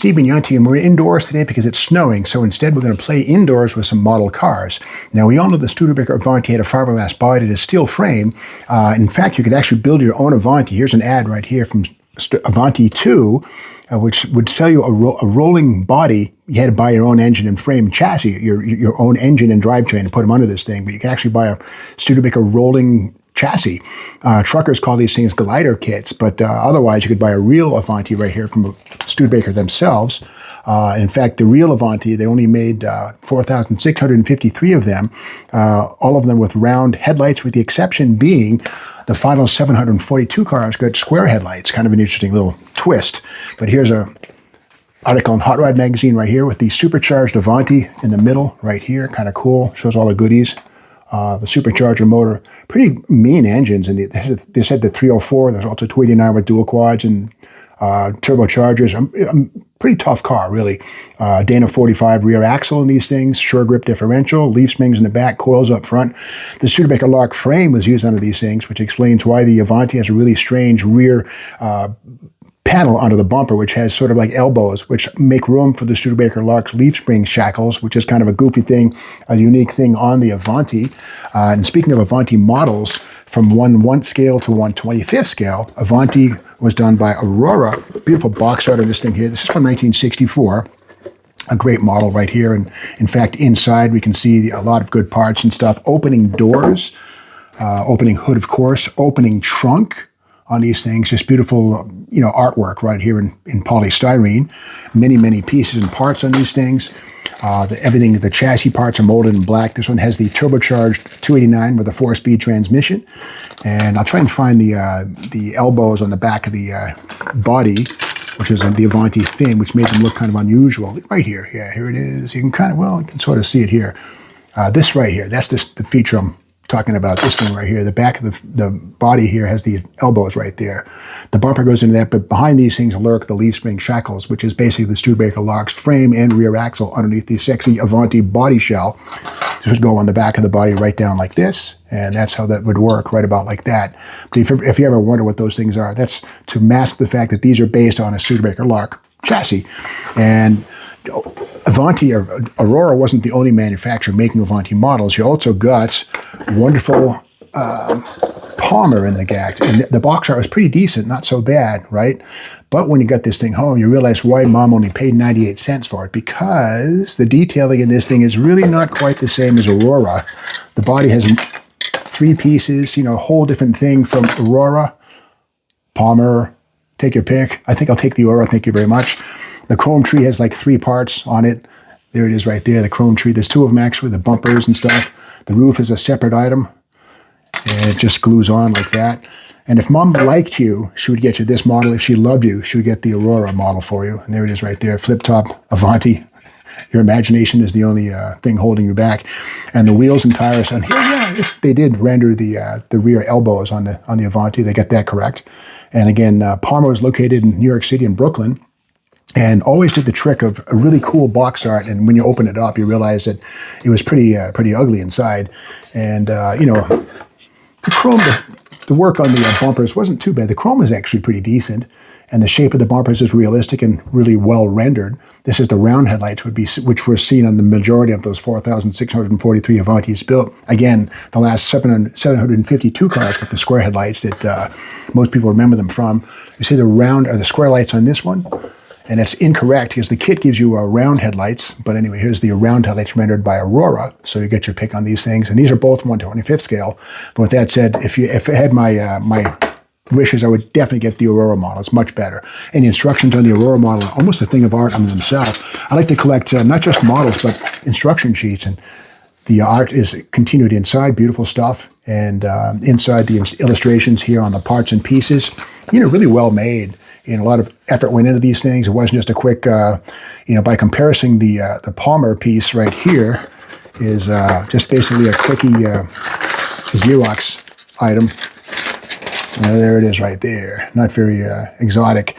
Steve Bignanti, and we're indoors today because it's snowing, so instead we're going to play indoors with some model cars. Now, we all know the Studebaker Avanti had a fiberglass body to steel frame. In fact, you could actually build your own Avanti. Here's an ad right here from Avanti 2, which would sell you a rolling body. You had to buy your own engine and frame chassis, your own engine and drivetrain, and put them under this thing, but you can actually buy a Studebaker rolling chassis. Truckers call these things glider kits, but otherwise you could buy a real Avanti right here from Studebaker themselves. In fact, the real Avanti, they only made 4,653 of them, all of them with round headlights, with the exception being the final 742 cars got square headlights. Kind of an interesting little twist. But here's a article in Hot Rod magazine right here with the supercharged Avanti in the middle right here. Kind of cool. Shows all the goodies. The supercharger motor, pretty mean engines, and this had the 304. There's also 289 with dual quads and turbochargers. Pretty tough car, really. Dana 45 rear axle in these things, sure grip differential, leaf springs in the back, coils up front. The Studebaker lock frame was used under these things, which explains why the Avanti has a really strange rear panel under the bumper, which has sort of like elbows, which make room for the Studebaker Locks leaf spring shackles, which is kind of a goofy thing, a unique thing on the Avanti. And speaking of Avanti models, from 1/1 scale to 1/25th scale, Avanti was done by Aurora. Beautiful box art of this thing here. This is from 1964. A great model right here. And in fact, inside we can see a lot of good parts and stuff. Opening doors, opening hood, of course, opening trunk on these things. Just beautiful, artwork right here in polystyrene. Many, many pieces and parts on these things. The chassis parts are molded in black. This one has the turbocharged 289 with a 4-speed transmission. And I'll try and find the elbows on the back of the body, which is the Avanti thing, which made them look kind of unusual. Right here. Yeah, here it is. You can you can sort of see it here. This right here, that's the feature I'm talking about, this thing right here. The back of the body here has the elbows right there. The bumper goes into that, but behind these things lurk the leaf spring shackles, which is basically the Studebaker Locks frame and rear axle underneath the sexy Avanti body shell. This would go on the back of the body right down like this, and that's how that would work, right about like that. But if you ever wonder what those things are, that's to mask the fact that these are based on a Studebaker Lock chassis. And Avanti, or Aurora, wasn't the only manufacturer making Avanti models. You also got wonderful Palmer in the GAC. And the box art was pretty decent, not so bad, right? But when you got this thing home, you realize why Mom only paid 98 cents for it, because the detailing in this thing is really not quite the same as Aurora. The body has 3 pieces, a whole different thing from Aurora. Palmer, take your pick. I think I'll take the Aurora, thank you very much. The chrome tree has like 3 parts on it. There it is right there, the chrome tree. There's 2 of them actually, the bumpers and stuff. The roof is a separate item. And it just glues on like that. And if Mom liked you, she would get you this model. If she loved you, she would get the Aurora model for you. And there it is right there, flip-top Avanti. Your imagination is the only thing holding you back. And the wheels and tires on here, yeah, they did render the rear elbows on the Avanti. They got that correct. And again, Palmer was located in New York City and Brooklyn, and always did the trick of a really cool box art. And when you open it up, you realize that it was pretty ugly inside. And the chrome, the work on the bumpers wasn't too bad. The chrome is actually pretty decent, and the shape of the bumpers is realistic and really well rendered. This is the round headlights, which were seen on the majority of those 4,643 Avantis built. Again, the last 752 cars with the square headlights that most people remember them from. You see the round or the square lights on this one? And that's incorrect because the kit gives you round headlights. But anyway, here's the round headlights rendered by Aurora. So you get your pick on these things. And these are both 1/25th scale. But with that said, if I had my wishes, I would definitely get the Aurora model. It's much better. And the instructions on the Aurora model are almost a thing of art unto themselves. I like to collect not just models, but instruction sheets. And the art is continued inside, beautiful stuff. And inside the illustrations here on the parts and pieces, really well made. And a lot of effort went into these things. It wasn't just a quick, by comparison, the Palmer piece right here is just basically a quickie Xerox item. There it is right there. Not very exotic.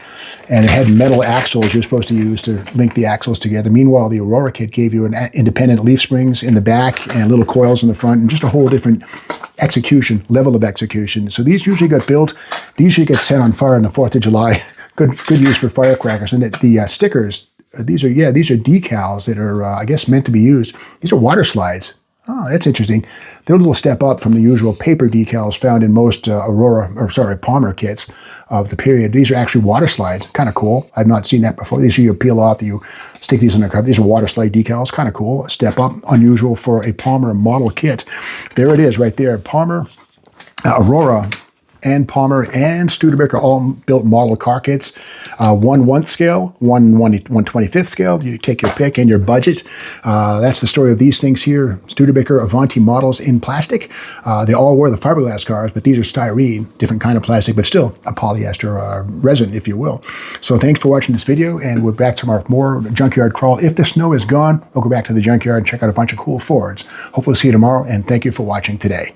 And it had metal axles you're supposed to use to link the axles together. Meanwhile, the Aurora kit gave you an independent leaf springs in the back and little coils in the front, and just a whole different level of execution. So these usually get built. They usually get set on fire on the 4th of July. Good use for firecrackers. And the stickers these are decals that are, I guess, meant to be used. These are water slides. Oh, that's interesting. They're a little step up from the usual paper decals found in most Palmer kits of the period. These are actually water slides. Kind of cool. I've not seen that before. These are you peel off, you stick these in the cover. These are water slide decals. Kind of cool. A step up, unusual for a Palmer model kit. There it is right there. Palmer, Aurora, and Palmer and Studebaker all built model car kits. 1/1 scale, 1/125th scale. You take your pick and your budget. That's the story of these things here. Studebaker Avanti models in plastic. They all were the fiberglass cars, but these are styrene, different kind of plastic, but still a polyester resin, if you will. So thanks for watching this video, and we're back tomorrow with more Junkyard Crawl. If the snow is gone, we'll go back to the junkyard and check out a bunch of cool Fords. Hopefully see you tomorrow, and thank you for watching today.